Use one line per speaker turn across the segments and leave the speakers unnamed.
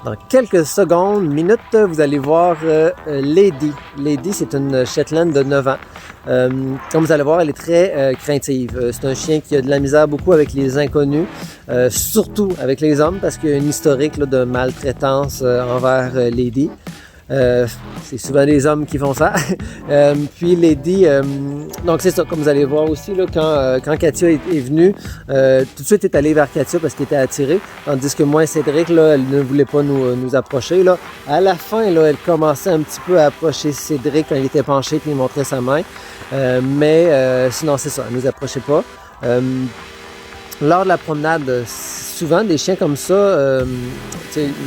Dans quelques secondes, minutes, vous allez voir Lady. Lady, c'est une Shetland de 9 ans. Comme vous allez voir, elle est très craintive. C'est un chien qui a de la misère beaucoup avec les inconnus, surtout avec les hommes, parce qu'il y a une historique là, de maltraitance envers Lady. C'est souvent les hommes qui font ça. Puis Lady, donc c'est ça, comme vous allez voir aussi, là, quand Katia est venue, tout de suite est allée vers Katia parce qu'elle était attirée, tandis que moi et Cédric, là, elle ne voulait pas nous approcher. Là. À la fin, là, elle commençait un petit peu à approcher Cédric quand il était penché puis il montrait sa main. Mais sinon, c'est ça, elle ne nous approchait pas. Lors de la promenade, souvent des chiens comme ça,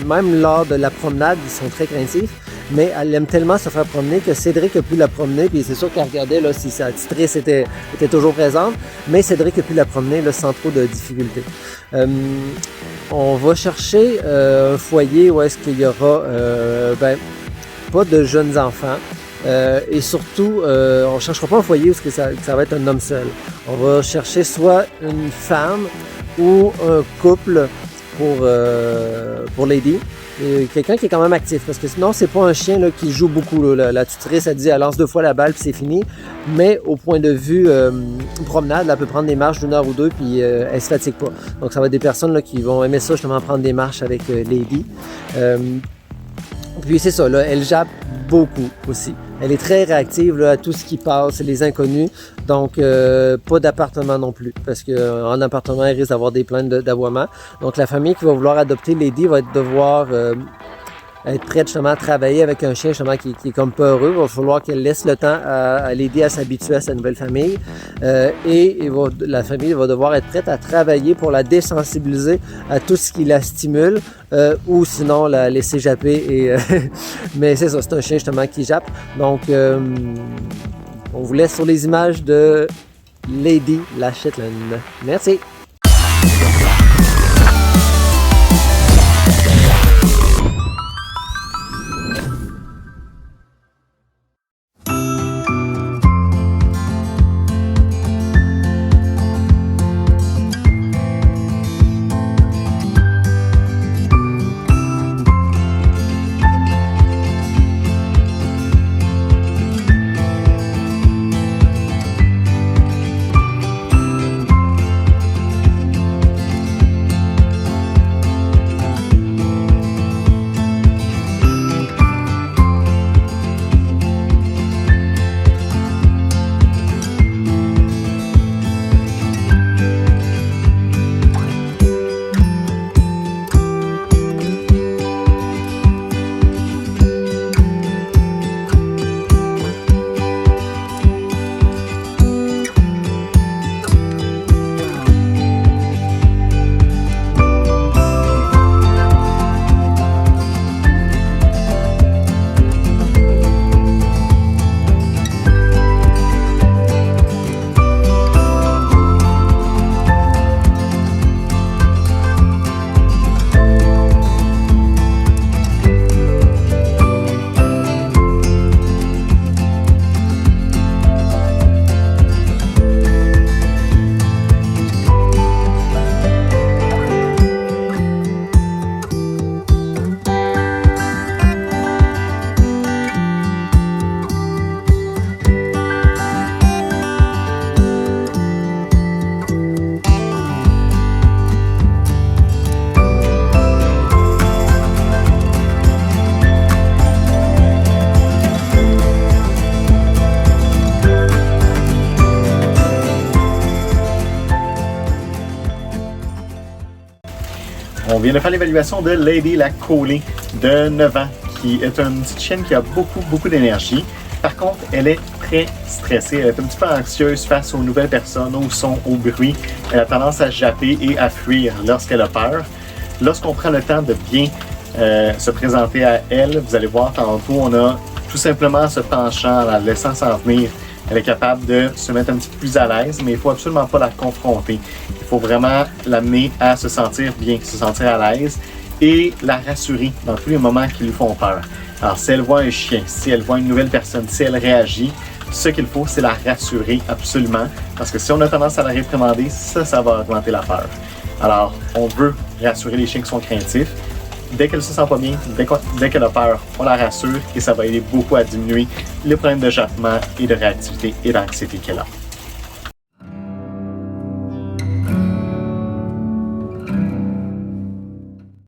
même lors de la promenade, ils sont très craintifs, mais elle aime tellement se faire promener que Cédric a pu la promener, puis c'est sûr qu'elle regardait là, si sa titrice était toujours présente, mais Cédric a pu la promener là, sans trop de difficultés. On va chercher un foyer où est-ce qu'il y aura pas de jeunes enfants. Et surtout, on ne cherchera pas un foyer où ça va être un homme seul. On va chercher soit une femme ou un couple pour Lady. Quelqu'un qui est quand même actif, parce que sinon, c'est pas un chien là, qui joue beaucoup. Là. La tutrice, elle dit, elle lance 2 fois la balle, puis c'est fini. Mais au point de vue promenade, elle peut prendre des marches d'1 heure ou 2, puis elle se fatigue pas. Donc, ça va être des personnes là, qui vont aimer ça, justement, prendre des marches avec Lady. Puis c'est ça, là, elle jappe beaucoup aussi. Elle est très réactive là, à tout ce qui passe, les inconnus. Donc, pas d'appartement non plus, parce qu'en appartement, elle risque d'avoir des plaintes d'aboiement. Donc, la famille qui va vouloir adopter Lady va devoir être prête justement à travailler avec un chien justement qui est comme peureux. Il va falloir qu'elle laisse le temps à l'aider à s'habituer à sa nouvelle famille. La famille va devoir être prête à travailler pour la désensibiliser à tout ce qui la stimule ou sinon la laisser japper. Mais c'est ça, c'est un chien justement qui jappe. Donc, on vous laisse sur les images de Lady la Shetland. Merci!
On vient de faire l'évaluation de Lady la Collie de 9 ans, qui est une petite chienne qui a beaucoup d'énergie. Par contre, elle est très stressée, elle est un petit peu anxieuse face aux nouvelles personnes, au son, au bruit. Elle a tendance à japper et à fuir lorsqu'elle a peur. Lorsqu'on prend le temps de bien se présenter à elle, vous allez voir tantôt, on a tout simplement se penchant, en la laissant s'en venir. Elle est capable de se mettre un petit peu plus à l'aise, mais il ne faut absolument pas la confronter. Il faut vraiment l'amener à se sentir bien, se sentir à l'aise et la rassurer dans tous les moments qui lui font peur. Alors, si elle voit un chien, si elle voit une nouvelle personne, si elle réagit, ce qu'il faut, c'est la rassurer absolument. Parce que si on a tendance à la réprimander, ça va augmenter la peur. Alors, on veut rassurer les chiens qui sont craintifs. dès qu'elle se sent pas bien, dès qu'elle a peur, on la rassure et ça va aider beaucoup à diminuer les problèmes de jappement et de réactivité et d'anxiété qu'elle a.